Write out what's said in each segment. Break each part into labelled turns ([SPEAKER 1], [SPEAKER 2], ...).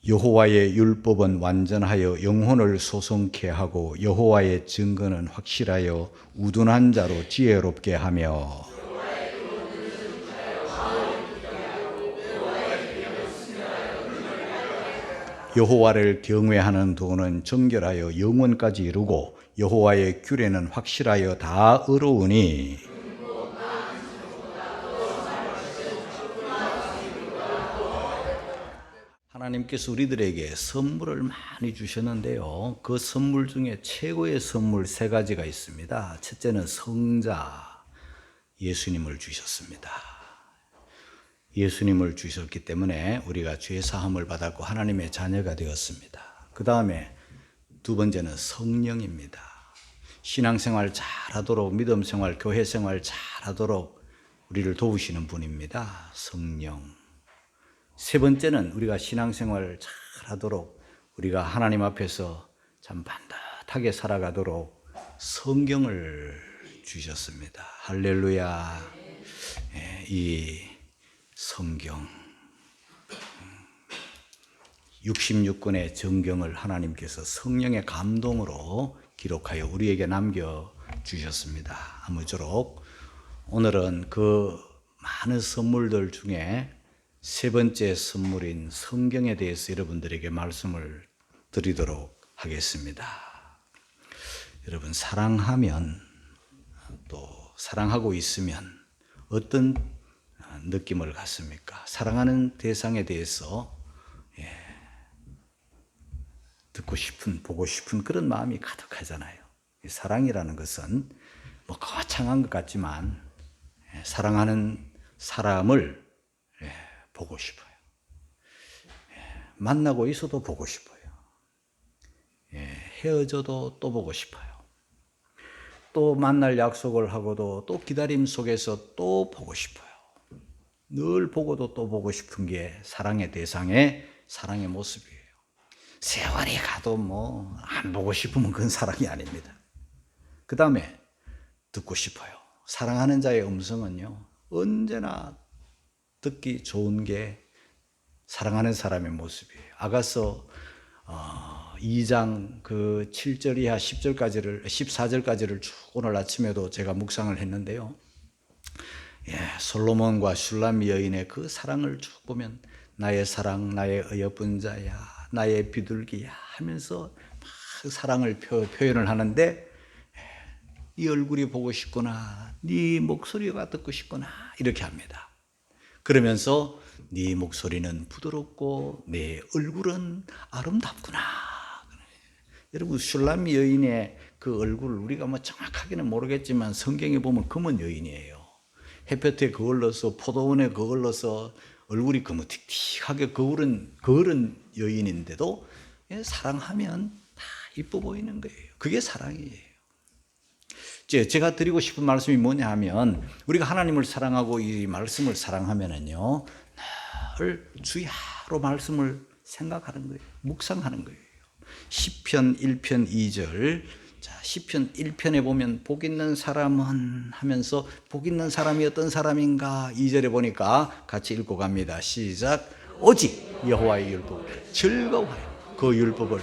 [SPEAKER 1] 여호와의 율법은 완전하여 영혼을 소성케 하고 여호와의 증거는 확실하여 우둔한 자로 지혜롭게 하며 여호와를 경외하는 도는 정결하여 영원까지 이루고 여호와의 규례는 확실하여 다 의로우니 하나님께서 우리들에게 선물을 많이 주셨는데요. 그 선물 중에 최고의 선물 세 가지가 있습니다. 첫째는 성자, 예수님을 주셨습니다. 예수님을 주셨기 때문에 우리가 죄 사함을 받았고 하나님의 자녀가 되었습니다. 그 다음에 두 번째는 성령입니다. 신앙생활 잘하도록, 믿음생활, 교회생활 잘하도록 우리를 도우시는 분입니다. 성령. 세 번째는 우리가 신앙생활을 잘하도록 우리가 하나님 앞에서 참 반듯하게 살아가도록 성경을 주셨습니다. 할렐루야. 이 성경 66권의 정경을 하나님께서 성령의 감동으로 기록하여 우리에게 남겨주셨습니다. 아무쪼록 오늘은 그 많은 선물들 중에 세 번째 선물인 성경에 대해서 여러분들에게 말씀을 드리도록 하겠습니다. 여러분, 사랑하면 또 사랑하고 있으면 어떤 느낌을 갖습니까? 사랑하는 대상에 대해서 듣고 싶은, 보고 싶은 그런 마음이 가득하잖아요. 사랑이라는 것은 뭐 거창한 것 같지만 사랑하는 사람을 보고 싶어요. 만나고 있어도 보고 싶어요. 헤어져도 또 보고 싶어요. 또 만날 약속을 하고도 또 기다림 속에서 또 보고 싶어요. 늘 보고도 또 보고 싶은 게 사랑의 대상의 사랑의 모습이에요. 세월이 가도 뭐 안 보고 싶으면 그건 사랑이 아닙니다. 그 다음에 듣고 싶어요. 사랑하는 자의 음성은요, 언제나 듣기 좋은 게 사랑하는 사람의 모습이에요. 아가서 2장 그 7절 이하 10절까지를 14절까지를 쭉 오늘 아침에도 제가 묵상을 했는데요. 솔로몬과 슐람 여인의 그 사랑을 쭉 보면 나의 사랑, 나의 어여쁜 자야, 나의 비둘기야 하면서 막 사랑을 표현을 하는데 네 얼굴이 보고 싶구나, 네 목소리가 듣고 싶구나 이렇게 합니다. 그러면서 네 목소리는 부드럽고 내 얼굴은 아름답구나. 여러분, 슐람 여인의 그 얼굴을 우리가 뭐 정확하게는 모르겠지만 성경에 보면 검은 여인이에요. 햇볕에 거울러서 포도원에 거울러서 얼굴이 거무틱틱하게 거울은 여인인데도 사랑하면 다 이뻐 보이는 거예요. 그게 사랑이에요. 제가 드리고 싶은 말씀이 뭐냐 하면 우리가 하나님을 사랑하고 이 말씀을 사랑하면은요, 늘 주야로 말씀을 생각하는 거예요. 묵상하는 거예요. 시편 1편 2절. 자, 시편 1편에 보면 복 있는 사람은 하면서 복 있는 사람이 어떤 사람인가 2절에 보니까 같이 읽고 갑니다. 시작. 오직 여호와의 율법을 즐거워하여 그 율법을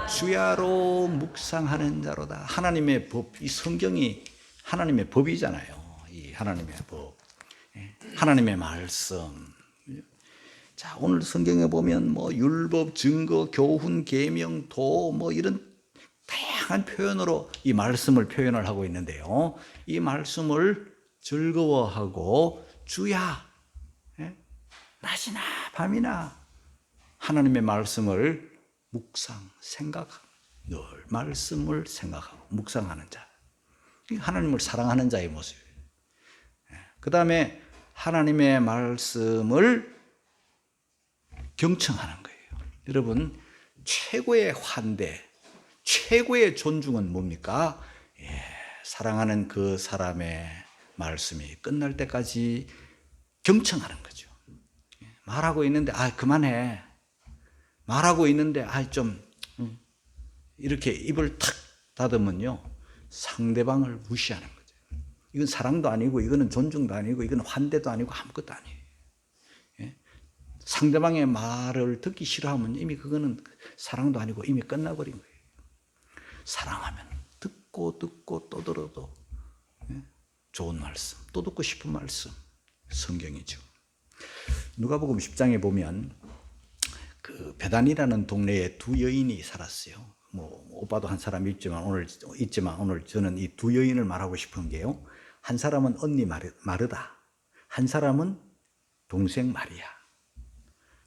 [SPEAKER 1] 주야로 묵상하는 자로다. 하나님의 법, 이 성경이 하나님의 법이잖아요. 이 하나님의 법, 하나님의 말씀. 자, 오늘 성경에 보면 뭐 율법, 증거, 교훈, 계명, 도 뭐 이런 다양한 표현으로 이 말씀을 표현을 하고 있는데요. 이 말씀을 즐거워하고 주야, 낮이나 밤이나 하나님의 말씀을 묵상, 생각하고 늘 말씀을 생각하고 묵상하는 자, 하나님을 사랑하는 자의 모습이에요. 그 다음에 하나님의 말씀을 경청하는 거예요. 여러분, 최고의 환대, 최고의 존중은 뭡니까? 사랑하는 그 사람의 말씀이 끝날 때까지 경청하는 거죠. 말하고 있는데 그만해. 말하고 있는데 좀 이렇게 입을 탁 닫으면요, 상대방을 무시하는 거죠. 이건 사랑도 아니고 이거는 존중도 아니고 이건 환대도 아니고 아무것도 아니에요. 상대방의 말을 듣기 싫어하면 이미 그거는 사랑도 아니고 이미 끝나버린 거예요. 사랑하면 듣고 또 들어도 좋은 말씀, 또 듣고 싶은 말씀, 성경이죠. 누가복음 10장에 보면 그 베단이라는 동네에 두 여인이 살았어요. 뭐 오빠도 한 사람 있지만 오늘 저는 이 두 여인을 말하고 싶은 게요. 한 사람은 언니 마르다, 한 사람은 동생 마리아.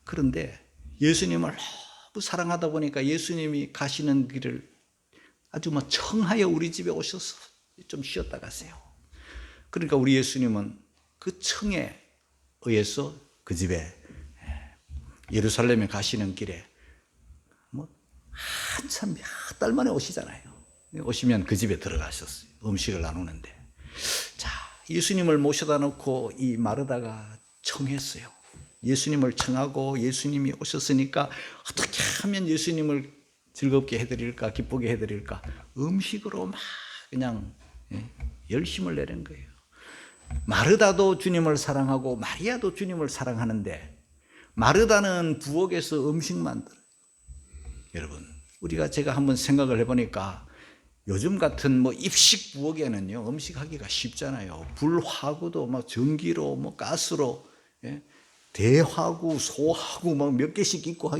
[SPEAKER 1] 그런데 예수님을 너무 사랑하다 보니까 예수님이 가시는 길을 아주 뭐 청하여 우리 집에 오셔서 좀 쉬었다 가세요. 그러니까 우리 예수님은 그 청에 의해서 그 집에 예루살렘에 가시는 길에 뭐 한참 몇 달 만에 오시잖아요. 오시면 그 집에 들어가셨어요. 음식을 나누는데. 자, 예수님을 모셔다 놓고 이 마르다가 청했어요. 예수님을 청하고 예수님이 오셨으니까 어떻게 하면 예수님을 즐겁게 해드릴까, 기쁘게 해드릴까, 음식으로 막 그냥 열심을 내는 거예요. 마르다도 주님을 사랑하고 마리아도 주님을 사랑하는데 마르다는 부엌에서 음식 만들어요. 여러분, 제가 한번 생각을 해보니까 요즘 같은 뭐 입식 부엌에는요, 음식하기가 쉽잖아요. 불화구도 막 전기로, 뭐 가스로, 대화구, 소화구 막 몇 개씩 있고,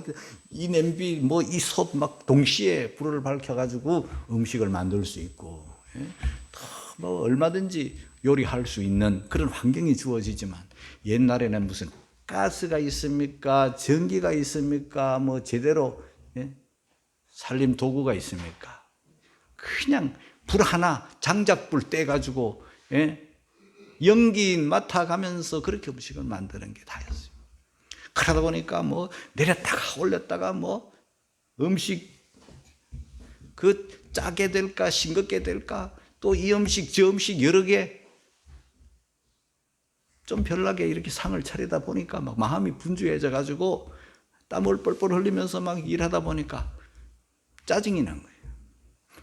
[SPEAKER 1] 이 냄비, 뭐 이 솥 막 동시에 불을 밝혀가지고 음식을 만들 수 있고, 뭐 얼마든지 요리할 수 있는 그런 환경이 주어지지만 옛날에는 무슨 가스가 있습니까? 전기가 있습니까? 뭐 제대로 살림 도구가 있습니까? 그냥 불 하나 장작불 떼가지고 연기 맡아가면서 그렇게 음식을 만드는 게 다였어요. 그러다 보니까 뭐 내렸다가 올렸다가 뭐 음식 그 짜게 될까 싱겁게 될까 또 이 음식 저 음식 여러 개 좀 별나게 이렇게 상을 차리다 보니까 막 마음이 분주해져 가지고 땀을 뻘뻘 흘리면서 막 일하다 보니까 짜증이 난 거예요.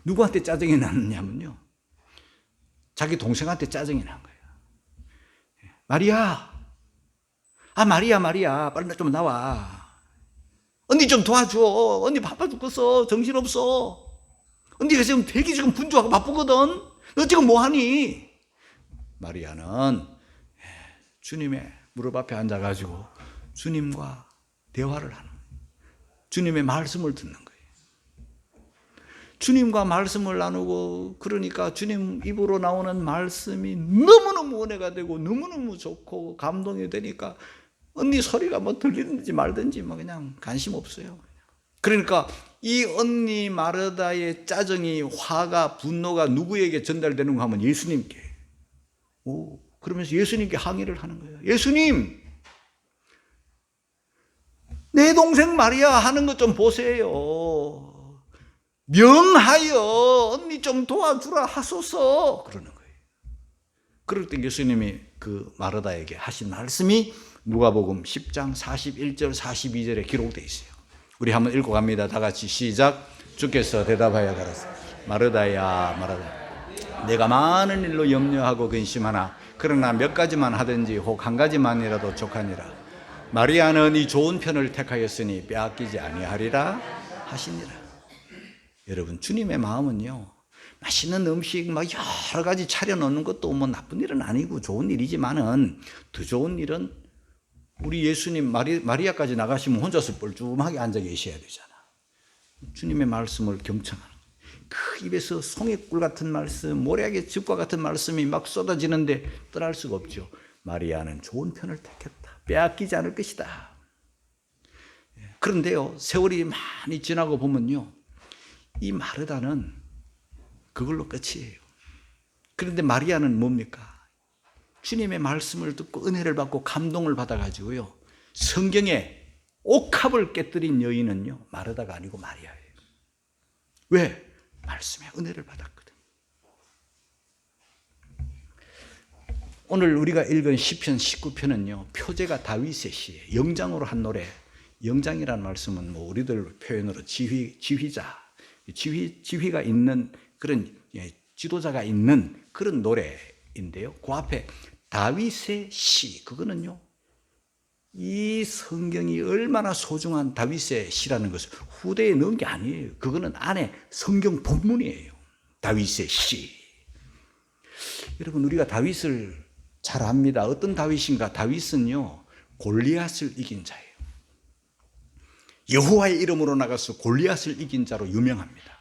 [SPEAKER 1] 누구한테 짜증이 났냐면요, 자기 동생한테 짜증이 난 거예요. 마리아, 마리아 빨리 좀 나와. 언니 좀 도와줘. 언니 바빠 죽겠어. 정신없어. 언니가 지금 되게 지금 분주하고 바쁘거든. 너 지금 뭐하니? 마리아는 주님의 무릎 앞에 앉아가지고 주님과 대화를 하는 거예요. 주님의 말씀을 듣는 거예요. 주님과 말씀을 나누고, 그러니까 주님 입으로 나오는 말씀이 너무너무 은혜가 되고 너무너무 좋고 감동이 되니까 언니 소리가 뭐 들리든지 말든지 뭐 그냥 관심 없어요. 그러니까 이 언니 마르다의 짜증이, 화가, 분노가 누구에게 전달되는가 하면 예수님께. 그러면서 예수님께 항의를 하는 거예요. 예수님, 내 동생 마리아 하는 것 좀 보세요. 명하여 언니 좀 도와주라 하소서. 그러는 거예요. 그럴 때 예수님이 그 마르다에게 하신 말씀이 누가복음 10장 41절 42절에 기록되어 있어요. 우리 한번 읽고 갑니다. 다 같이 시작. 주께서 대답하여 가라사대 마르다야 마르다, 내가 많은 일로 염려하고 근심하나 그러나 몇 가지만 하든지 혹 한 가지만이라도 족하니라. 마리아는 이 좋은 편을 택하였으니 빼앗기지 아니하리라 하시니라. 여러분, 주님의 마음은요, 맛있는 음식 막 여러 가지 차려놓는 것도 뭐 나쁜 일은 아니고 좋은 일이지만은 더 좋은 일은 우리 예수님 마리아까지 나가시면 혼자서 뻘쭘하게 앉아 계셔야 되잖아. 주님의 말씀을 경청하는, 그 입에서 송이꿀 같은 말씀, 모래알의 즙과 같은 말씀이 막 쏟아지는데 떠날 수가 없죠. 마리아는 좋은 편을 택했다. 빼앗기지 않을 것이다. 그런데요, 세월이 많이 지나고 보면요, 이 마르다는 그걸로 끝이에요. 그런데 마리아는 뭡니까? 주님의 말씀을 듣고 은혜를 받고 감동을 받아가지고요, 성경에 옥합을 깨뜨린 여인은요, 마르다가 아니고 마리아예요. 왜? 말씀에 은혜를 받았거든. 오늘 우리가 읽은 시편 19편은요, 표제가 다윗의 시예요. 영장으로 한 노래. 영장이라는 말씀은 뭐 우리들 표현으로 지휘자, 지휘가 있는 그런, 지도자가 있는 그런 노래인데요. 그 앞에 다윗의 시, 그거는요, 이 성경이 얼마나 소중한 다윗의 시라는 것을 후대에 넣은 게 아니에요. 그거는 안에 성경 본문이에요. 다윗의 시. 여러분, 우리가 다윗을 잘 압니다. 어떤 다윗인가? 다윗은요, 골리앗을 이긴 자예요. 여호와의 이름으로 나가서 골리앗을 이긴 자로 유명합니다.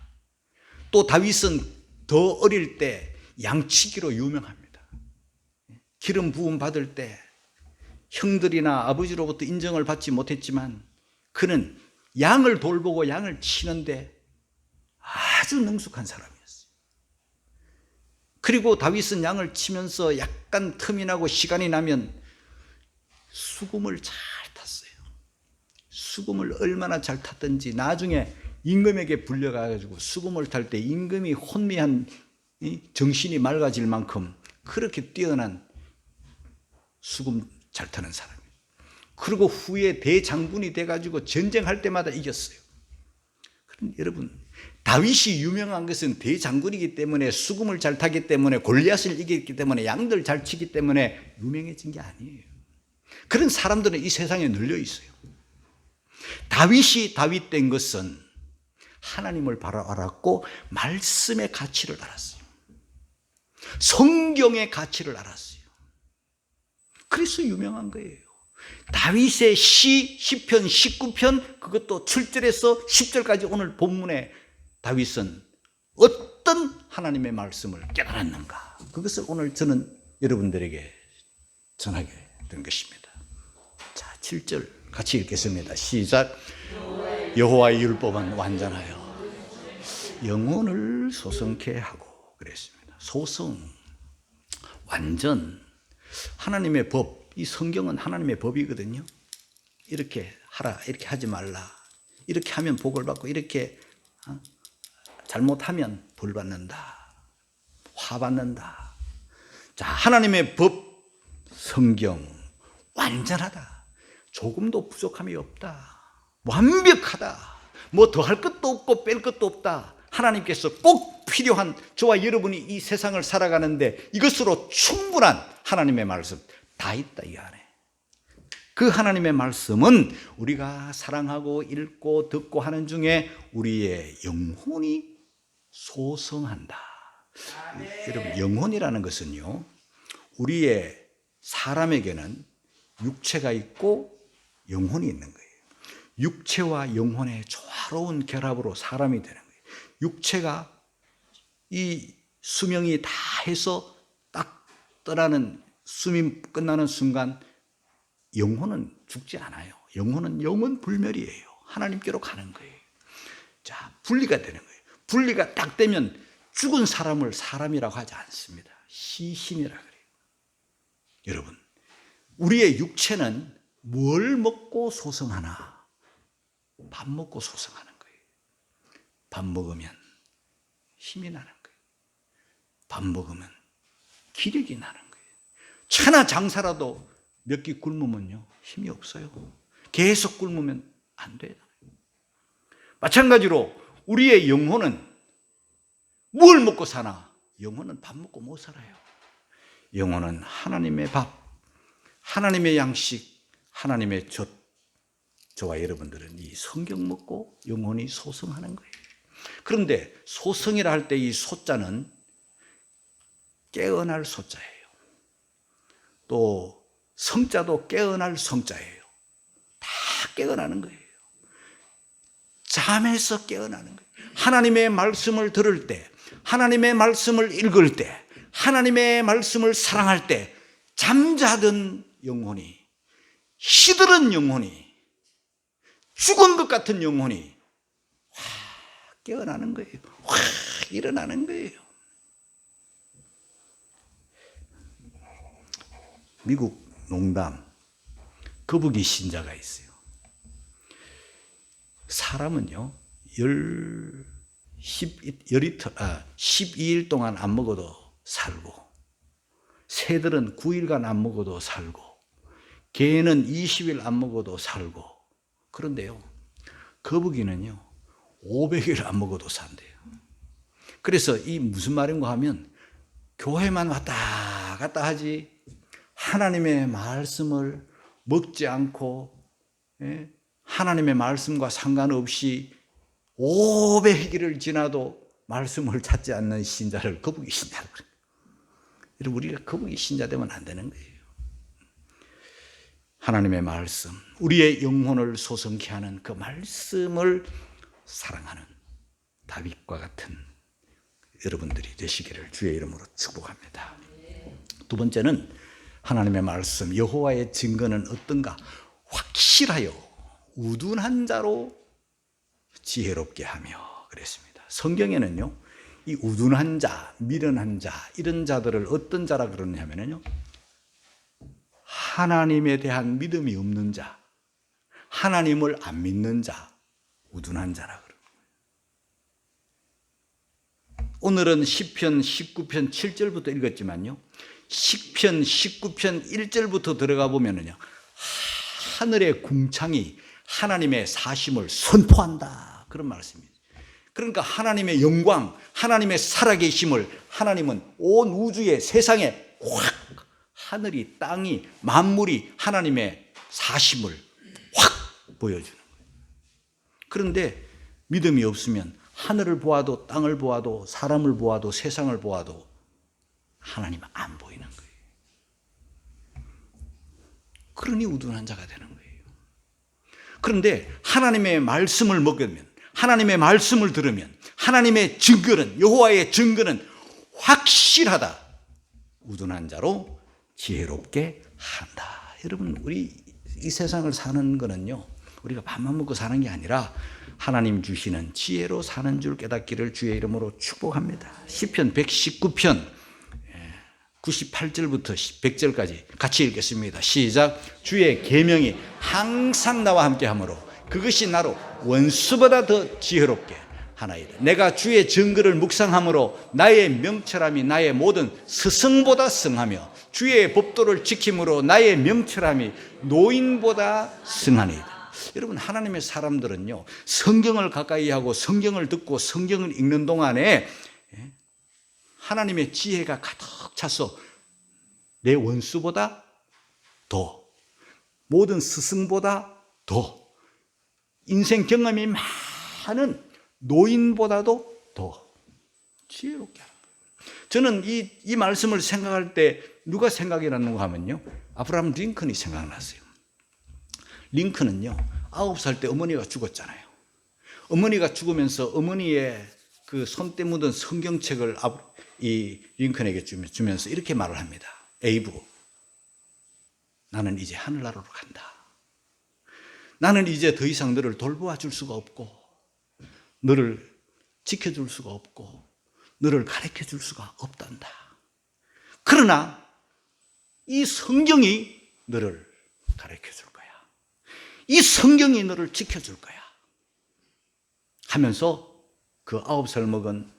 [SPEAKER 1] 또 다윗은 더 어릴 때 양치기로 유명합니다. 기름 부음 받을 때 형들이나 아버지로부터 인정을 받지 못했지만 그는 양을 돌보고 양을 치는데 아주 능숙한 사람이었어요. 그리고 다윗은 양을 치면서 약간 틈이 나고 시간이 나면 수금을 잘 탔어요. 수금을 얼마나 잘 탔던지 나중에 임금에게 불려가지고 수금을 탈 때 임금이 혼미한 정신이 맑아질 만큼 그렇게 뛰어난 수금 잘 타는 사람이에요. 그리고 후에 대장군이 돼가지고 전쟁할 때마다 이겼어요. 그럼 여러분, 다윗이 유명한 것은 대장군이기 때문에 수금을 잘 타기 때문에 골리앗을 이겼기 때문에 양들 잘 치기 때문에 유명해진 게 아니에요. 그런 사람들은 이 세상에 널려 있어요. 다윗이 다윗 된 것은 하나님을 바로 알았고 말씀의 가치를 알았어요. 성경의 가치를 알았어요. 그래서 유명한 거예요. 다윗의 시편 19편 그것도 7절에서 10절까지 오늘 본문에 다윗은 어떤 하나님의 말씀을 깨달았는가, 그것을 오늘 저는 여러분들에게 전하게 된 것입니다. 자, 7절 같이 읽겠습니다. 시작. 여호와의 율법은 완전하여 영혼을 소성케 하고. 그랬습니다. 소성, 완전, 하나님의 법, 이 성경은 하나님의 법이거든요. 이렇게 하라, 이렇게 하지 말라, 이렇게 하면 복을 받고 이렇게 잘못하면 벌 받는다, 화 받는다. 자, 하나님의 법, 성경 완전하다. 조금도 부족함이 없다. 완벽하다. 뭐 더할 것도 없고 뺄 것도 없다. 하나님께서 꼭 필요한, 저와 여러분이 이 세상을 살아가는데 이것으로 충분한 하나님의 말씀 다 있다, 이 안에. 그 하나님의 말씀은 우리가 사랑하고 읽고 듣고 하는 중에 우리의 영혼이 소성한다. 여러분, 영혼이라는 것은요, 우리의 사람에게는 육체가 있고 영혼이 있는 거예요. 육체와 영혼의 조화로운 결합으로 사람이 되는 거예요. 육체가 이 수명이 다 해서 딱 떠나는, 수명 끝나는 순간 영혼은 죽지 않아요. 영혼은 영원 불멸이에요. 하나님께로 가는 거예요. 자, 분리가 되는 거예요. 분리가 딱 되면 죽은 사람을 사람이라고 하지 않습니다. 시신이라 그래요. 여러분, 우리의 육체는 뭘 먹고 소성하나? 밥 먹고 소성하는 거예요. 밥 먹으면 힘이 나는 거예요. 밥 먹으면 기력이 나는 거예요. 천하 장사라도 몇 끼 굶으면요, 힘이 없어요. 계속 굶으면 안 돼요. 마찬가지로 우리의 영혼은 뭘 먹고 사나? 영혼은 밥 먹고 못 살아요. 영혼은 하나님의 밥, 하나님의 양식, 하나님의 젖. 저와 여러분들은 이 성경 먹고 영혼이 소성하는 거예요. 그런데 소성이라 할 때 이 소자는 깨어날 소자예요. 또 성자도 깨어날 성자예요. 다 깨어나는 거예요. 잠에서 깨어나는 거예요. 하나님의 말씀을 들을 때, 하나님의 말씀을 읽을 때, 하나님의 말씀을 사랑할 때 잠자던 영혼이, 시들은 영혼이, 죽은 것 같은 영혼이 확 깨어나는 거예요. 확 일어나는 거예요. 미국 농담, 거북이 신자가 있어요. 사람은요, 12일 동안 안 먹어도 살고, 새들은 9일간 안 먹어도 살고, 개는 20일 안 먹어도 살고, 그런데요, 거북이는요 500일 안 먹어도 산대요. 그래서 이 무슨 말인가 하면, 교회만 왔다 갔다 하지 하나님의 말씀을 먹지 않고 하나님의 말씀과 상관없이 500일을 지나도 말씀을 찾지 않는 신자를 거북이 신자라고 그래요. 여러분, 우리가 거북이 신자 되면 안 되는 거예요. 하나님의 말씀, 우리의 영혼을 소성케 하는 그 말씀을 사랑하는 다윗과 같은 여러분들이 되시기를 주의 이름으로 축복합니다. 두 번째는 하나님의 말씀, 여호와의 증거는 어떤가? 확실하여 우둔한 자로 지혜롭게 하며 그랬습니다. 성경에는요, 이 우둔한 자, 미련한 자, 이런 자들을 어떤 자라 그러냐면요, 하나님에 대한 믿음이 없는 자, 하나님을 안 자, 우둔한 자라 그래요. 오늘은 시편 19편 7절부터 읽었지만요, 시편 19편 1절부터 들어가 보면은요, 하늘의 궁창이 하나님의 사심을 선포한다, 그런 말씀입니다. 그러니까 하나님의 영광, 하나님의 살아계심을 하나님은 온 우주의 세상에 확, 하늘이, 땅이, 만물이 하나님의 사심을 확 보여주는 거예요. 그런데 믿음이 없으면 하늘을 보아도, 땅을 보아도, 사람을 보아도, 세상을 보아도 하나님 안 보이는 거예요. 그러니 우둔한 자가 되는 거예요. 그런데 하나님의 말씀을 먹으면, 하나님의 말씀을 들으면 하나님의 증거는, 여호와의 증거는 확실하다. 우둔한 자로 지혜롭게 한다. 여러분, 우리 이 세상을 사는 거는요, 우리가 밥만 먹고 사는 게 아니라 하나님 주시는 지혜로 사는 줄 깨닫기를 주의 이름으로 축복합니다. 시편 119편 98절부터 100절까지 같이 읽겠습니다. 시작. 주의 계명이 항상 나와 함께하므로 그것이 나로 원수보다 더 지혜롭게 하나이다. 내가 주의 증거를 묵상함으로 나의 명철함이 나의 모든 스승보다 승하며 주의 법도를 지킴으로 나의 명철함이 노인보다 승하니이다. 여러분, 하나님의 사람들은요, 성경을 가까이 하고 성경을 듣고 성경을 읽는 동안에 하나님의 지혜가 가득 차서 내 원수보다 더, 모든 스승보다 더, 인생 경험이 많은 노인보다도 더 지혜롭게 하는 거예요. 저는 이 말씀을 생각할 때 누가 생각이 났는가 하면요, 아브라함 링컨이 생각났어요. 링컨은요, 9살 때 어머니가 죽었잖아요. 어머니가 죽으면서 어머니의 그 손때 묻은 성경책을 이 링컨에게 주면서 이렇게 말을 합니다. 에이브, 나는 이제 하늘나라로 간다. 나는 이제 더 이상 너를 돌보아 줄 수가 없고, 너를 지켜줄 수가 없고, 너를 가르쳐 줄 수가 없단다. 그러나 이 성경이 너를 가르쳐 줄 거야. 이 성경이 너를 지켜줄 거야. 하면서 그 9살 먹은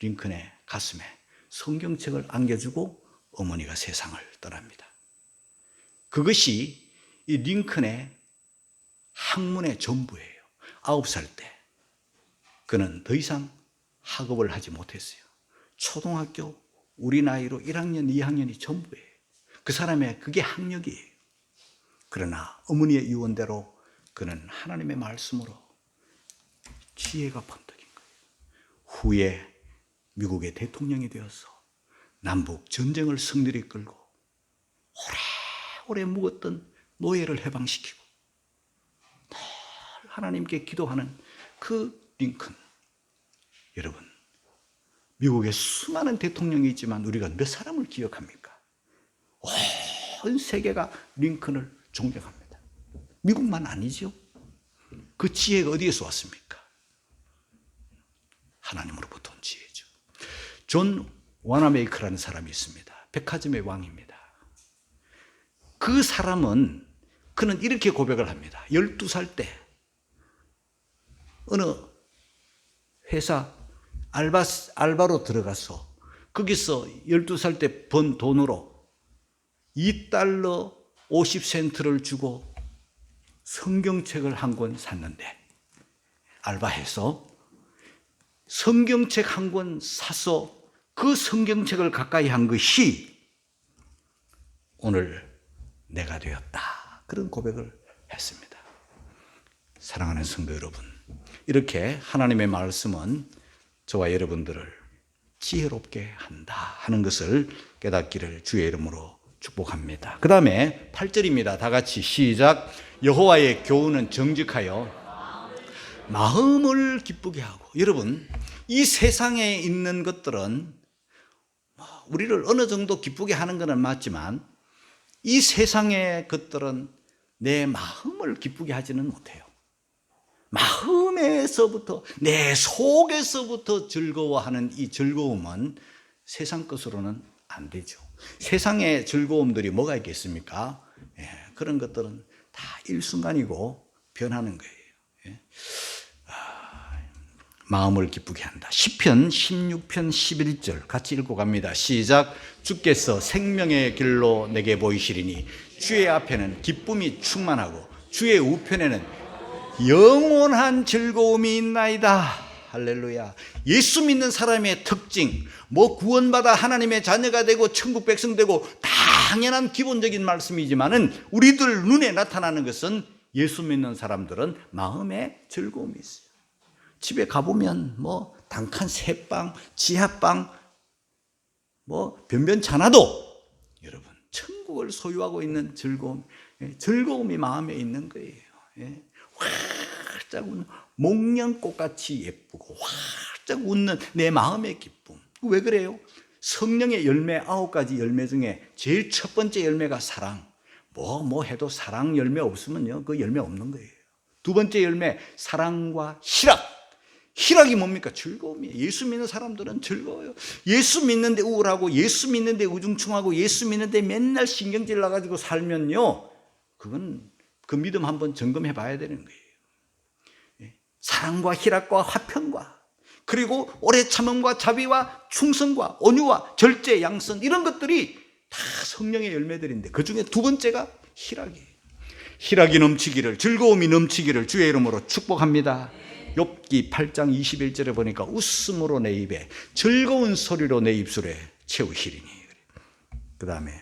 [SPEAKER 1] 링컨의 가슴에 성경책을 안겨주고 어머니가 세상을 떠납니다. 그것이 이 링컨의 학문의 전부예요. 9살 때 그는 더 이상 학업을 하지 못했어요. 초등학교 우리 나이로 1학년, 2학년이 전부예요. 그 사람의 그게 학력이에요. 그러나 어머니의 유언대로 그는 하나님의 말씀으로 지혜가 번뜩인 거예요. 후에 미국의 대통령이 되어서 남북 전쟁을 승리를 이끌고 오래오래 묵었던 노예를 해방시키고 늘 하나님께 기도하는 그 링컨. 여러분, 미국에 수많은 대통령이 있지만 우리가 몇 사람을 기억합니까? 온 세계가 링컨을 존경합니다. 미국만 아니죠. 그 지혜가 어디에서 왔습니까? 하나님으로부터 온 지혜죠. 존 와나메이커라는 사람이 있습니다. 백화점의 왕입니다. 그 사람은, 그는 이렇게 고백을 합니다. 12살 때 어느 회사 알바로 들어가서 거기서 12살 때 번 돈으로 $2 50센트를 주고 성경책을 한 권 샀는데, 알바해서 성경책 한 권 사서 그 성경책을 가까이 한 것이 오늘 내가 되었다. 그런 고백을 했습니다. 사랑하는 성도 여러분, 이렇게 하나님의 말씀은 저와 여러분들을 지혜롭게 한다 하는 것을 깨닫기를 주의 이름으로 축복합니다. 그 다음에 8절입니다. 다 같이 시작. 여호와의 교훈은 정직하여 마음을 기쁘게 하고. 여러분, 이 세상에 있는 것들은 우리를 어느 정도 기쁘게 하는 것은 맞지만 이 세상의 것들은 내 마음을 기쁘게 하지는 못해요. 마음에서부터, 내 속에서부터 즐거워하는 이 즐거움은 세상 것으로는 안 되죠. 세상의 즐거움들이 뭐가 있겠습니까? 그런 것들은 다 일순간이고 변하는 거예요. 마음을 기쁘게 한다. 시편 16편 11절 같이 읽고 갑니다. 시작. 주께서 생명의 길로 내게 보이시리니 주의 앞에는 기쁨이 충만하고 주의 우편에는 영원한 즐거움이 있나이다. 할렐루야. 예수 믿는 사람의 특징, 구원받아 하나님의 자녀가 되고 천국 백성 되고 당연한 기본적인 말씀이지만은 우리들 눈에 나타나는 것은 예수 믿는 사람들은 마음에 즐거움이 있어요. 집에 가보면 단칸 새방, 지하방, 변변찮아도 여러분 천국을 소유하고 있는 즐거움이 마음에 있는 거예요. 활짝 웃는 목련꽃같이 예쁘고 활짝 웃는 내 마음의 기쁨. 왜 그래요? 성령의 열매 9가지 열매 중에 제일 첫 번째 열매가 사랑. 해도 사랑 열매 없으면요 그 열매 없는 거예요. 두 번째 열매 사랑과 희락. 희락이 뭡니까? 즐거움이에요. 예수 믿는 사람들은 즐거워요. 예수 믿는데 우울하고 예수 믿는데 우중충하고 예수 믿는데 맨날 신경질 나가지고 살면요 그건 그 믿음 한번 점검해 봐야 되는 거예요. 사랑과 희락과 화평과 그리고 오래 참음과 자비와 충성과 온유와 절제, 양선 이런 것들이 다 성령의 열매들인데 그중에 두 번째가 희락이에요. 희락이 넘치기를, 즐거움이 넘치기를 주의 이름으로 축복합니다. 욥기 8장 21절에 보니까 웃음으로 내 입에 즐거운 소리로 내 입술에 채우시리니. 그 다음에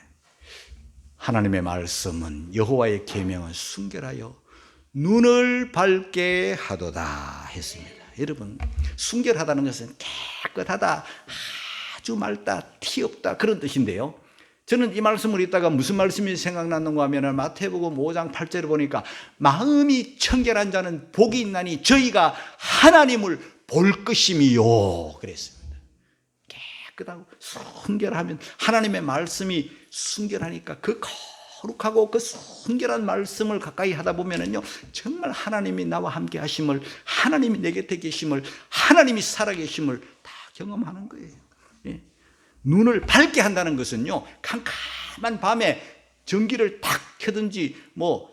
[SPEAKER 1] 하나님의 말씀은 여호와의 계명은 순결하여 눈을 밝게 하도다 했습니다. 여러분, 순결하다는 것은 깨끗하다, 아주 맑다, 티 없다 그런 뜻인데요. 저는 이 말씀을 읽다가 무슨 말씀이 생각났는가 하면 마태복음 5장 8절에 보니까 마음이 청결한 자는 복이 있나니 저희가 하나님을 볼 것임이요 그랬습니다. 깨끗하고 순결하면 하나님의 말씀이 순결하니까 그 거룩하고 그 순결한 말씀을 가까이 하다 보면은요 정말 하나님이 나와 함께 하심을, 하나님이 내 곁에 계심을, 하나님이 살아계심을 다 경험하는 거예요. 눈을 밝게 한다는 것은요 캄캄한 밤에 전기를 탁 켜든지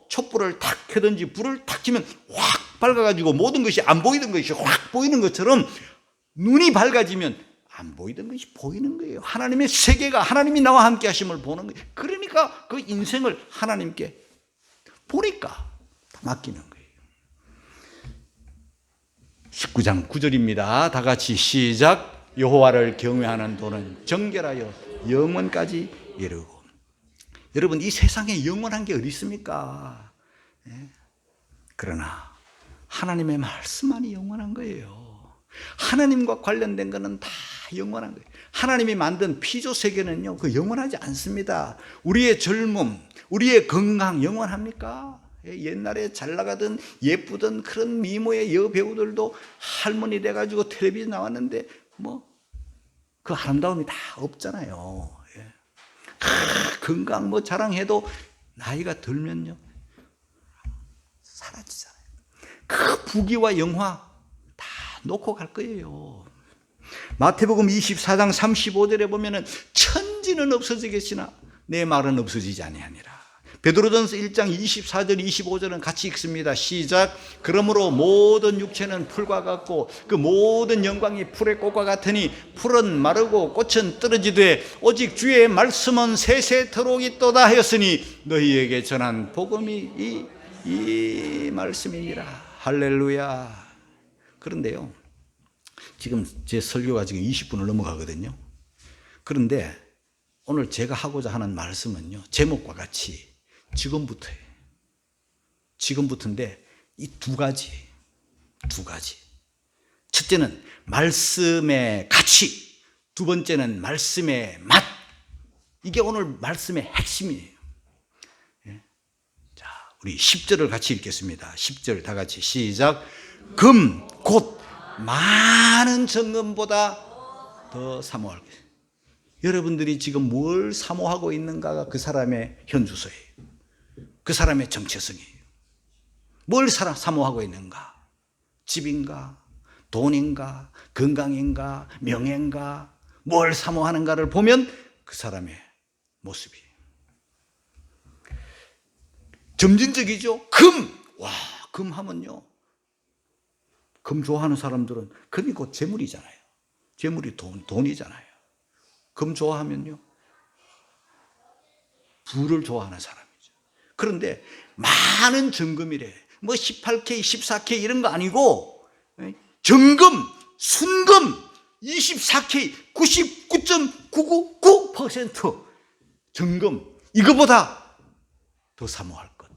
[SPEAKER 1] 촛불을 탁 켜든지 불을 탁 켜면 확 밝아가지고 모든 것이 안 보이던 것이 확 보이는 것처럼 눈이 밝아지면 안 보이던 것이 보이는 거예요. 하나님의 세계가, 하나님이 나와 함께 하심을 보는 거예요. 그러니까 그 인생을 하나님께 보니까 맡기는 거예요. 19장 9절입니다. 다 같이 시작. 여호와를 경외하는 도는 정결하여 영원까지 이르고. 여러분, 이 세상에 영원한 게 어디 있습니까? 그러나 하나님의 말씀만이 영원한 거예요. 하나님과 관련된 거는 다 영원한 거예요. 하나님이 만든 피조 세계는요 그 영원하지 않습니다. 우리의 젊음, 우리의 건강 영원합니까? 옛날에 잘 나가던 예쁘던 그런 미모의 여배우들도 할머니 돼가지고 텔레비전 나왔는데 그 아름다움이 다 없잖아요. 건강 자랑해도 나이가 들면요 사라지잖아요. 그 부귀와 영화 다 놓고 갈 거예요. 마태복음 24장 35절에 보면은 천지는 없어지겠으나 내 말은 없어지지 아니하니라. 베드로전서 1장 24절 25절은 같이 읽습니다. 시작. 그러므로 모든 육체는 풀과 같고 그 모든 영광이 풀의 꽃과 같으니 풀은 마르고 꽃은 떨어지되 오직 주의 말씀은 세세토록 있도다 하였으니 너희에게 전한 복음이 이 말씀이니라. 할렐루야. 그런데요 지금 제 설교가 지금 20분을 넘어가거든요. 그런데 오늘 제가 하고자 하는 말씀은요 제목과 같이 지금부터예요. 지금부터인데 이 두 가지. 첫째는 말씀의 가치, 두 번째는 말씀의 맛. 이게 오늘 말씀의 핵심이에요. 자, 우리 10절을 같이 읽겠습니다. 10절 다 같이 시작. 금, 곧 많은 정금보다 더 사모할 것이다. 여러분들이 지금 뭘 사모하고 있는가가 그 사람의 현주소예요. 그 사람의 정체성이에요. 뭘 사모하고 있는가? 집인가? 돈인가? 건강인가? 명예인가? 뭘 사모하는가를 보면 그 사람의 모습이에요. 점진적이죠? 금! 와, 금 하면요. 금 좋아하는 사람들은 금이 곧 재물이잖아요. 재물이 돈이잖아요. 금 좋아하면요. 부를 좋아하는 사람이죠. 그런데 많은 정금이래. 뭐 18K, 14K 이런 거 아니고 정금, 순금 24K 99.999% 정금 이거보다 더 사모할 것.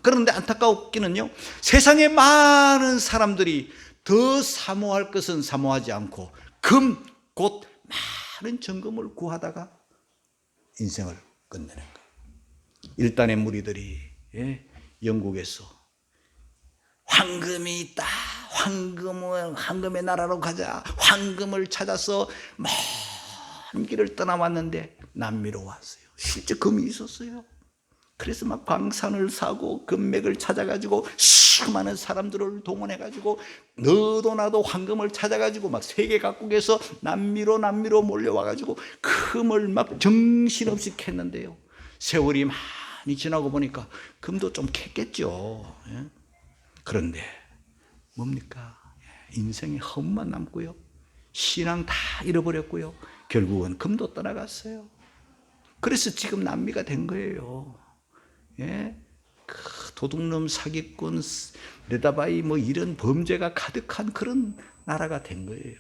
[SPEAKER 1] 그런데 안타까웠기는요. 세상에 많은 사람들이 더 사모할 것은 사모하지 않고 금, 곧 많은 정금을 구하다가 인생을 끝내는 거예요. 일단의 무리들이 영국에서 황금이 있다. 황금의 나라로 가자. 황금을 찾아서 먼 길을 떠나왔는데 남미로 왔어요. 실제 금이 있었어요. 그래서 막 광산을 사고 금맥을 찾아가지고 수많은 사람들을 동원해가지고 너도 나도 황금을 찾아가지고 막 세계 각국에서 남미로 몰려와가지고 금을 막 정신없이 캤는데요. 세월이 많이 지나고 보니까 금도 좀 캤겠죠. 그런데 뭡니까? 인생에 험만 남고요. 신앙 다 잃어버렸고요. 결국은 금도 떠나갔어요. 그래서 지금 남미가 된 거예요. 그 도둑놈, 사기꾼, 레다바이 뭐 이런 범죄가 가득한 그런 나라가 된 거예요.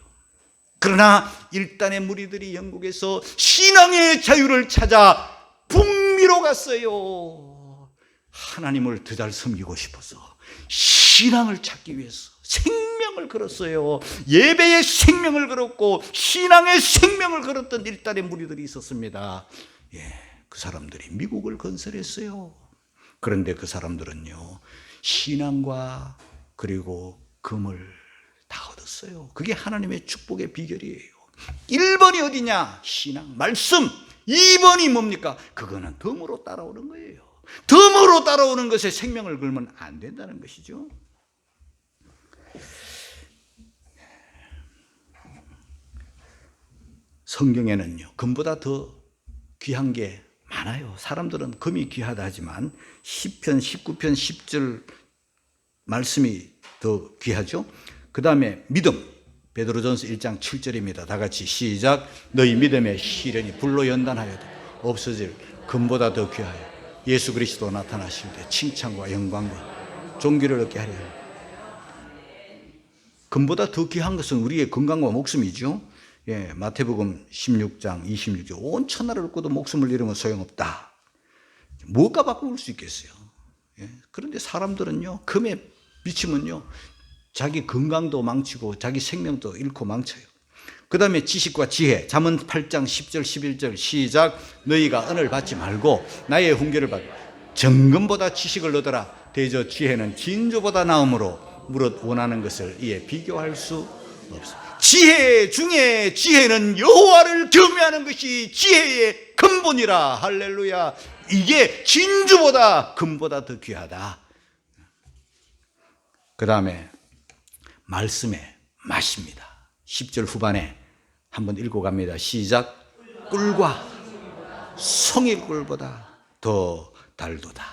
[SPEAKER 1] 그러나 일단의 무리들이 영국에서 신앙의 자유를 찾아 북미로 갔어요. 하나님을 더 잘 섬기고 싶어서 신앙을 찾기 위해서 생명을 걸었어요. 예배의 생명을 걸었고 신앙의 생명을 걸었던 일단의 무리들이 있었습니다. 그 사람들이 미국을 건설했어요. 그런데 그 사람들은요, 신앙과 그리고 금을 다 얻었어요. 그게 하나님의 축복의 비결이에요. 1번이 어디냐? 신앙, 말씀. 2번이 뭡니까? 그거는 덤으로 따라오는 거예요. 덤으로 따라오는 것에 생명을 걸면 안 된다는 것이죠. 성경에는요, 금보다 더 귀한 게 많아요. 사람들은 금이 귀하다 하지만 시편 19편 10절 말씀이 더 귀하죠. 그 다음에 믿음, 베드로전서 1장 7절입니다. 다 같이 시작. 너희 믿음의 시련이 불로 연단하여도 없어질 금보다 더 귀하여 예수 그리스도 나타나실 때 칭찬과 영광과 존귀를 얻게 하려 합니다. 금보다 더 귀한 것은 우리의 건강과 목숨이죠. 마태복음 16장 26절 온 천하를 얻고도 목숨을 잃으면 소용없다. 뭐가 바꿀 수 있겠어요? 그런데 사람들은요, 금에 미치면요, 자기 건강도 망치고 자기 생명도 잃고 망쳐요. 그 다음에 지식과 지혜, 잠언 8장 10절 11절 시작. 너희가 은을 받지 말고 나의 훈계를 받고 정금보다 지식을 얻어라. 대저 지혜는 진주보다 나음으로 무릇 원하는 것을 이에 비교할 수 없어. 지혜 중에 지혜는 여호와를 경외하는 것이 지혜의 근본이라. 할렐루야. 이게 진주보다 금보다 더 귀하다. 그 다음에 말씀의 맛입니다. 10절 후반에 한번 읽어갑니다. 시작. 꿀과 송이꿀보다 더 달도다.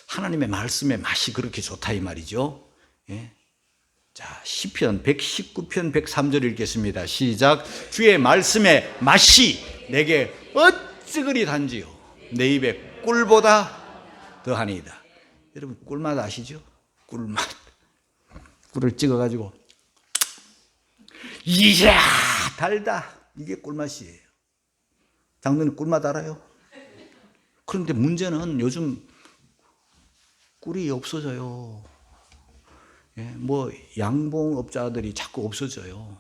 [SPEAKER 1] 하나님의 말씀의 맛이 그렇게 좋다 이 말이죠. 자, 시편 119편 103절 읽겠습니다. 시작. 주의 말씀의 맛이 내게 어찌 그리 단지요 내 입에 꿀보다 더하니이다. 여러분 꿀맛 아시죠? 꿀맛. 꿀을 찍어가지고 이야 달다. 이게 꿀맛이에요. 장로님 꿀맛 알아요? 그런데 문제는 요즘 꿀이 없어져요. 예, 뭐 양봉업자들이 자꾸 없어져요.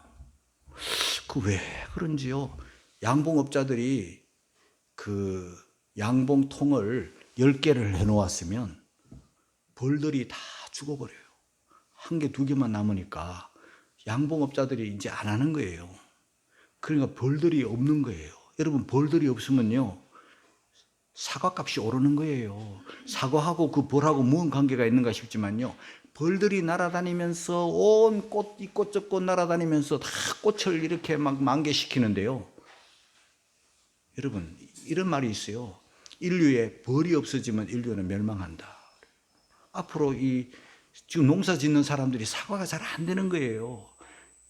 [SPEAKER 1] 그 왜 그런지요? 양봉업자들이 그 양봉통을 10개를 해놓았으면 벌들이 다 죽어버려요. 1개, 2개만 남으니까 양봉업자들이 이제 안 하는 거예요. 그러니까 벌들이 없는 거예요. 여러분, 벌들이 없으면요, 사과값이 오르는 거예요. 사과하고 그 벌하고 무슨 관계가 있는가 싶지만요, 벌들이 날아다니면서 온 꽃, 이꽃 저꽃 날아다니면서 다 꽃을 이렇게 막 만개시키는데요. 여러분, 이런 말이 있어요. 인류에 벌이 없어지면 인류는 멸망한다. 앞으로 지금 농사 짓는 사람들이 사과가 잘 안 되는 거예요.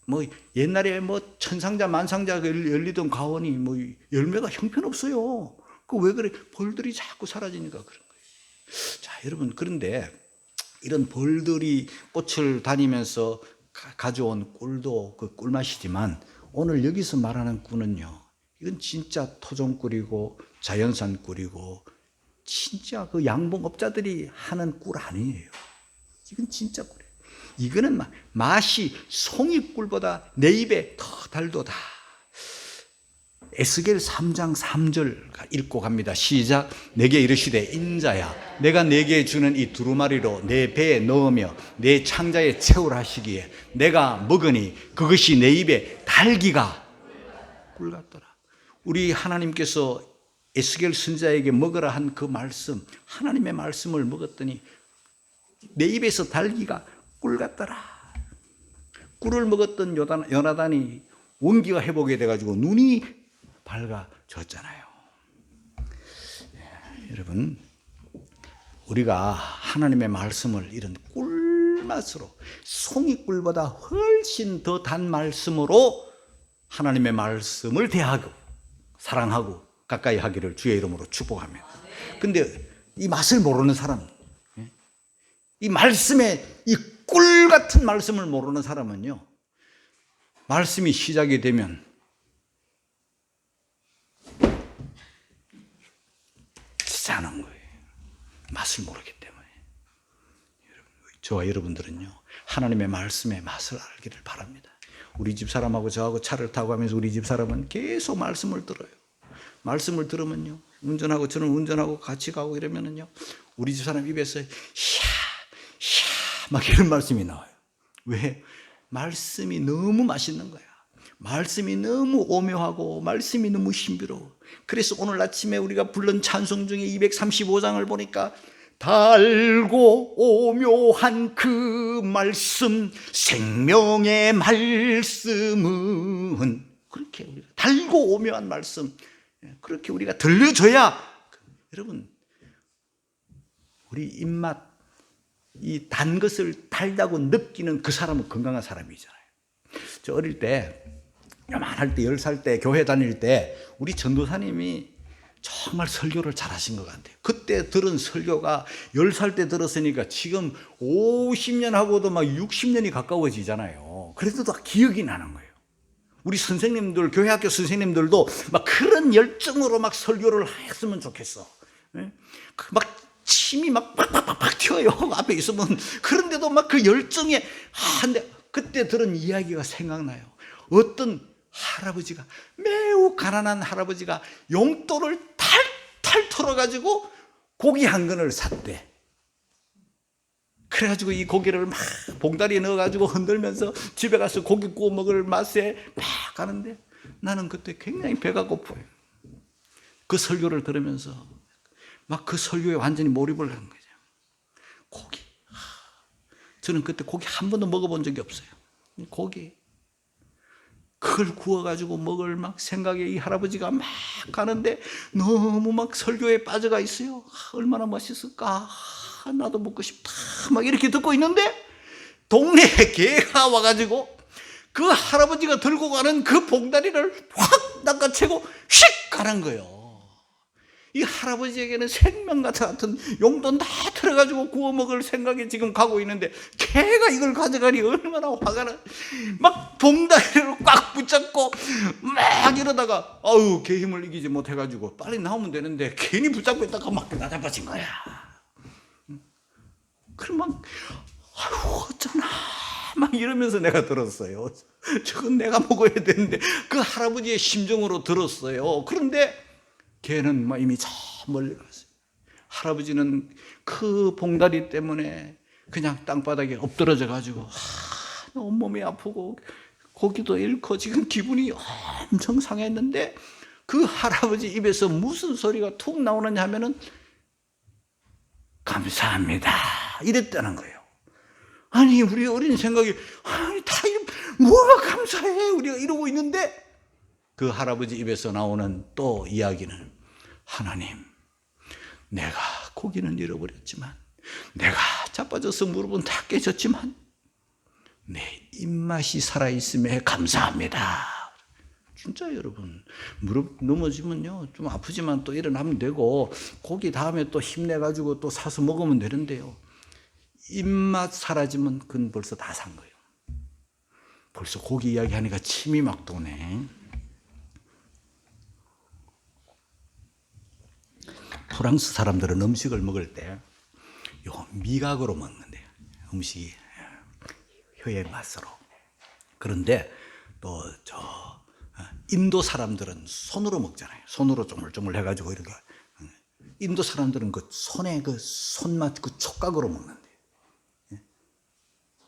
[SPEAKER 1] 뭐 옛날에 뭐 천상자 만상자 열리던 가원이 뭐 열매가 형편없어요. 그 왜 그래? 벌들이 자꾸 사라지니까 그런 거예요. 자, 여러분, 그런데 이런 벌들이 꽃을 다니면서 가져온 꿀도 그 꿀맛이지만, 오늘 여기서 말하는 꿀은요, 이건 진짜 토종꿀이고 자연산 꿀이고 진짜 그 양봉업자들이 하는 꿀 아니에요. 이건 진짜 꿀이에요. 이거는 맛이 송이꿀보다 내 입에 더 달도다. 에스겔 3장 3절 읽고 갑니다. 시작. 내게 이르시되 인자야, 내가 내게 주는 이 두루마리로 내 배에 넣으며 내 창자에 채우라 하시기에 내가 먹으니 그것이 내 입에 달기가 꿀 같더라. 우리 하나님께서 에스겔 선지자에게 먹으라 한 그 말씀, 하나님의 말씀을 먹었더니 내 입에서 달기가 꿀 같더라. 꿀을 먹었던 요나단이 원기가 회복이 돼가지고 눈이 밝아졌잖아요. 여러분, 우리가 하나님의 말씀을 이런 꿀맛으로, 송이꿀보다 훨씬 더 단 말씀으로 하나님의 말씀을 대하고 사랑하고 가까이 하기를 주의 이름으로 축복합니다. 근데 이 맛을 모르는 사람, 이 말씀의 이 꿀 같은 말씀을 모르는 사람은요, 말씀이 시작이 되면 지자는 거예요. 맛을 모르기 때문에. 저와 여러분들은요, 하나님의 말씀의 맛을 알기를 바랍니다. 우리 집 사람하고 저하고 차를 타고 가면서 우리 집 사람은 계속 말씀을 들어요. 말씀을 들으면요, 저는 운전하고 같이 가고 이러면은요, 우리 집 사람 입에서 막 이런 말씀이 나와요. 왜? 말씀이 너무 맛있는 거야. 말씀이 너무 오묘하고 말씀이 너무 신비로워. 그래서 오늘 아침에 우리가 부른 찬송 중에 235장을 보니까 달고 오묘한 그 말씀, 생명의 말씀은, 그렇게 우리가 달고 오묘한 말씀, 그렇게 우리가 들려줘야, 여러분, 우리 입맛, 이 단 것을 달다고 느끼는 그 사람은 건강한 사람이잖아요. 저 어릴 때, 요만할 때, 10살 때, 교회 다닐 때 우리 전도사님이 정말 설교를 잘하신 것 같아요. 그때 들은 설교가 10살 때 들었으니까 지금 50년 하고도 막 60년이 가까워지잖아요. 그래도 다 기억이 나는 거예요. 우리 선생님들, 교회학교 선생님들도 막 그런 열정으로 막 설교를 했으면 좋겠어. 막 침이 막 팍팍팍 튀어요. 앞에 있으면. 그런데도 막 그 열정에, 근데 그때 들은 이야기가 생각나요. 어떤 할아버지가, 매우 가난한 할아버지가 용돈을 탈탈 털어가지고 고기 한 근을 샀대. 그래가지고 이 고기를 막 봉다리에 넣어가지고 흔들면서 집에 가서 고기 구워 먹을 맛에 막 가는데, 나는 그때 굉장히 배가 고파요. 그 설교를 들으면서 막 그 설교에 완전히 몰입을 한 거죠. 고기. 저는 그때 고기 한 번도 먹어본 적이 없어요. 고기. 그걸 구워가지고 먹을 막 생각에 이 할아버지가 막 가는데 너무 막 설교에 빠져가 있어요. 얼마나 맛있을까. 나도 먹고 싶다. 막 이렇게 듣고 있는데 동네에 개가 와가지고 그 할아버지가 들고 가는 그 봉다리를 확 낚아채고 휙 가는 거예요. 이 할아버지에게는 생명 같은 용돈 다 틀어가지고 구워 먹을 생각에 지금 가고 있는데 개가 이걸 가져가니 얼마나 화가 나. 막 봉다리를 꽉 붙잡고 막 이러다가 아우, 개 힘을 이기지 못해가지고 빨리 나오면 되는데 괜히 붙잡고 있다가 막 나잡아진 거야. 그러면 아유 어쩌나 막 이러면서 내가 들었어요. 저건 내가 먹어야 되는데 그 할아버지의 심정으로 들었어요. 그런데 걔는 막 이미 저 멀리 갔어요. 할아버지는 그 봉다리 때문에 그냥 땅바닥에 엎드러져 가지고 온몸이 아프고 고기도 잃고 지금 기분이 엄청 상했는데 그 할아버지 입에서 무슨 소리가 툭 나오느냐 하면은 감사합니다 이랬다는 거예요. 아니 우리 어린 생각이 아니 다 뭐가 감사해 우리가 이러고 있는데 그 할아버지 입에서 나오는 또 이야기는 하나님 내가 고기는 잃어버렸지만 내가 자빠져서 무릎은 다 깨졌지만 내 입맛이 살아있음에 감사합니다. 진짜 여러분 무릎 넘어지면요 좀 아프지만 또 일어나면 되고 고기 다음에 또 힘내가지고 또 사서 먹으면 되는데요 입맛 사라지면 그건 벌써 다 산 거예요. 벌써 고기 이야기하니까 침이 막 도네. 프랑스 사람들은 음식을 먹을 때 요 미각으로 먹는데요. 음식이 혀의 맛으로. 그런데 또 인도 사람들은 손으로 먹잖아요. 손으로 쪼물쪼물 해가지고 이렇게. 인도 사람들은 그 손에 그 손맛 그 촉각으로 먹는데요.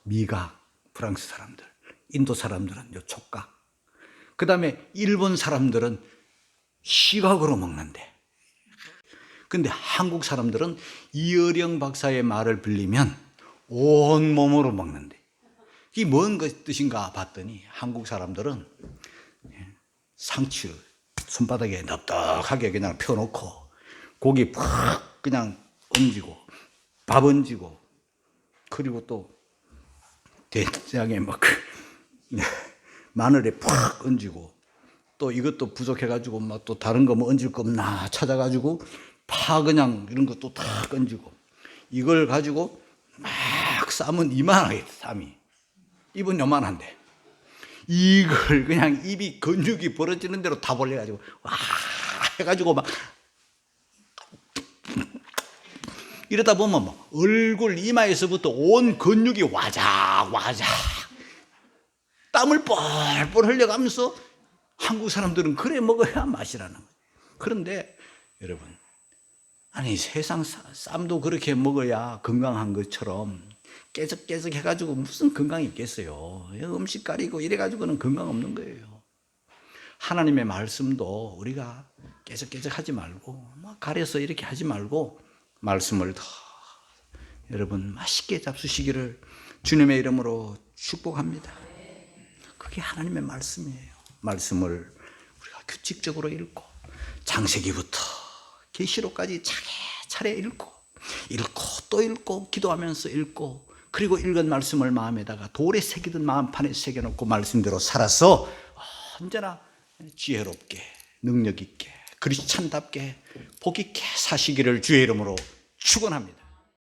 [SPEAKER 1] 미각, 프랑스 사람들, 인도 사람들은 요 촉각. 그 다음에 일본 사람들은 시각으로 먹는데. 근데 한국 사람들은 이어령 박사의 말을 빌리면 온몸으로 먹는데. 이게 뭔 뜻인가 봤더니 한국 사람들은 상추 손바닥에 납작하게 그냥 펴놓고 고기 팍 그냥 얹고 밥 얹고 그리고 또 된장에 막 마늘에 팍 얹고 또 이것도 부족해가지고 막 또 다른 거 뭐 얹을 거 없나 찾아가지고 파 그냥 이런 것도 다 얹고 이걸 가지고 막 싸면 이만하게 쌈이 입은 요만한데 이걸 그냥 입이 근육이 벌어지는 대로 다 벌려가지고 와 해가지고 막 이러다 보면 뭐 얼굴 이마에서부터 온 근육이 와작 땀을 뻘뻘 흘려가면서 한국 사람들은 그래 먹어야 맛이라는 거예요. 그런데 여러분 아니 세상 쌈도 그렇게 먹어야 건강한 것처럼 깨적깨적 해가지고 무슨 건강이 있겠어요. 음식 가리고 이래가지고는 건강 없는 거예요. 하나님의 말씀도 우리가 깨적깨적 하지 말고 막 가려서 이렇게 하지 말고 말씀을 더 여러분 맛있게 잡수시기를 주님의 이름으로 축복합니다. 그게 하나님의 말씀이에요. 말씀을 우리가 규칙적으로 읽고 창세기부터 계시록까지 차례차례 읽고 또 읽고 기도하면서 읽고 그리고 읽은 말씀을 마음에다가 돌에 새기든 마음판에 새겨놓고 말씀대로 살아서 언제나 지혜롭게 능력 있게 그리스찬답게 복 있게 사시기를 주의 이름으로 축원합니다.